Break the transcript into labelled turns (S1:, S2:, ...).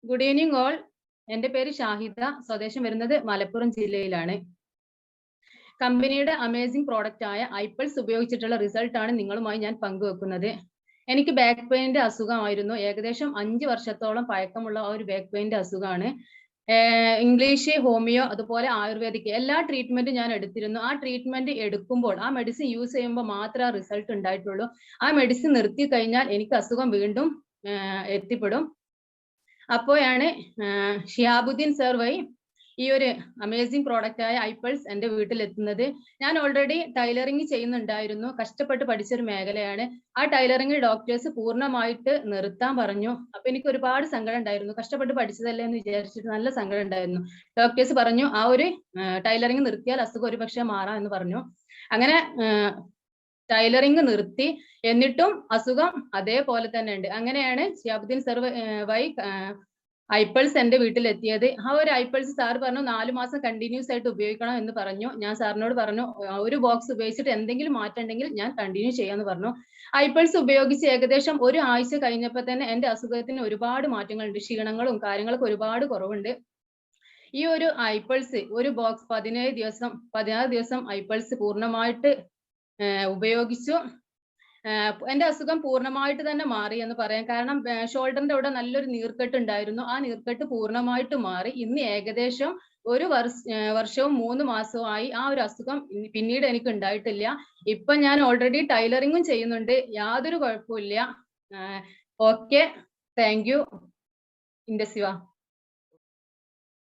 S1: Good evening all. എൻ്റെ പേര് ഷാഹിദ. സ്വദേശം വരുന്നത് മലപ്പുറം ജില്ലയിലാണ്. കമ്പനിയുടെ അമേസിംഗ് പ്രോഡക്റ്റ് ആയ ഐപ്പൾസ് ഉപയോഗിച്ചിട്ടുള്ള റിസൾട്ട് ആണ് നിങ്ങളുമായി ഞാൻ പങ്കുവെക്കുന്നത്. എനിക്ക് ബാക്ക് പെയിന്റെ അസുഖമായിരുന്നു. ഏകദേശം 5 വർഷത്തോളം പഴക്കമുള്ള ആ ഒരു ബാക്ക് പെയിന്റെ അസുഖമാണ്. ഇംഗ്ലീഷ്, ഹോമിയോ, അതുപോലെ ആയുർവേദിക് എല്ലാ ട്രീറ്റ്മെന്റും ഞാൻ എടുത്തിരുന്നു. ആ ട്രീറ്റ്മെന്റ് എടുക്കുമ്പോൾ, ആ മെഡിസിൻ യൂസ് ചെയ്യുമ്പോൾ മാത്രമേ ആ റിസൾട്ട് ഉണ്ടായിട്ടുള്ളൂ. ആ മെഡിസിൻ നിർത്തി കഴിഞ്ഞാൽ എനിക്ക് അസുഖം വീണ്ടും എത്തിപ്പെടും. അപ്പോഴാണ് ഷിഹാബുദ്ദീൻ സർ വഴി ഈ ഒരു അമേസിംഗ് പ്രോഡക്റ്റ് ആയ ഐപ്പൾസ് എൻ്റെ വീട്ടിലെത്തുന്നത്. ഞാൻ ഓൾറെഡി ടൈലറിങ് ചെയ്യുന്നുണ്ടായിരുന്നു. കഷ്ടപ്പെട്ട് പഠിച്ചൊരു മേഖലയാണ്. ആ ടൈലറിങ് ഡോക്ടേഴ്സ് പൂർണ്ണമായിട്ട് നിർത്താൻ പറഞ്ഞു. അപ്പൊ എനിക്ക് ഒരുപാട് സങ്കടം ഉണ്ടായിരുന്നു. കഷ്ടപ്പെട്ട് പഠിച്ചതല്ലേ എന്ന് വിചാരിച്ചിട്ട് നല്ല സങ്കടം ഉണ്ടായിരുന്നു. ഡോക്ടേഴ്സ് പറഞ്ഞു ആ ഒരു ടൈലറിങ് നിർത്തിയാൽ അസുഖം ഒരുപക്ഷെ മാറാം എന്ന് പറഞ്ഞു. അങ്ങനെ ടൈലറിങ് നിർത്തി. എന്നിട്ടും അസുഖം അതേപോലെ തന്നെ ഉണ്ട്. അങ്ങനെയാണ് ഷിഹാബുദ്ദീൻ സർ വഴി ഐപ്പൾസ് എൻ്റെ വീട്ടിലെത്തിയത്. ആ ഒരു ഐപ്പൾസ് സാർ പറഞ്ഞു 4 മാസം കണ്ടിന്യൂസ് ആയിട്ട് ഉപയോഗിക്കണം എന്ന് പറഞ്ഞു. ഞാൻ സാറിനോട് പറഞ്ഞു ഒരു ബോക്സ് ഉപയോഗിച്ചിട്ട് എന്തെങ്കിലും മാറ്റം ഉണ്ടെങ്കിൽ ഞാൻ കണ്ടിന്യൂ ചെയ്യാന്ന് പറഞ്ഞു. ഐപ്പൾസ് ഉപയോഗിച്ച് ഏകദേശം ഒരു ആഴ്ച കഴിഞ്ഞപ്പോൾ തന്നെ എൻ്റെ അസുഖത്തിന് ഒരുപാട് മാറ്റങ്ങളുണ്ട്. ക്ഷീണങ്ങളും കാര്യങ്ങളൊക്കെ ഒരുപാട് കുറവുണ്ട്. ഈ ഒരു ഐപ്പൾസ് ഒരു ബോക്സ് 16 ദിവസം ഐപ്പൾസ് പൂർണ്ണമായിട്ട് ഉപയോഗിച്ചു. എൻ്റെ അസുഖം പൂർണ്ണമായിട്ട് തന്നെ മാറി എന്ന് പറയാം. കാരണം ഷോൾഡറിന്റെ അവിടെ നല്ലൊരു നീർക്കെട്ട് ഉണ്ടായിരുന്നു. ആ നീർക്കെട്ട് പൂർണ്ണമായിട്ട് മാറി. ഇന്ന് ഏകദേശം ഒരു വർഷവും 3 മാസവും ആയി. ആ ഒരു അസുഖം പിന്നീട് എനിക്ക് ഉണ്ടായിട്ടില്ല. ഇപ്പൊ ഞാൻ ഓൾറെഡി ടൈലറിങ്ങും ചെയ്യുന്നുണ്ട്. യാതൊരു കുഴപ്പമില്ല. Okay, thank you. ഇൻഡസിവ.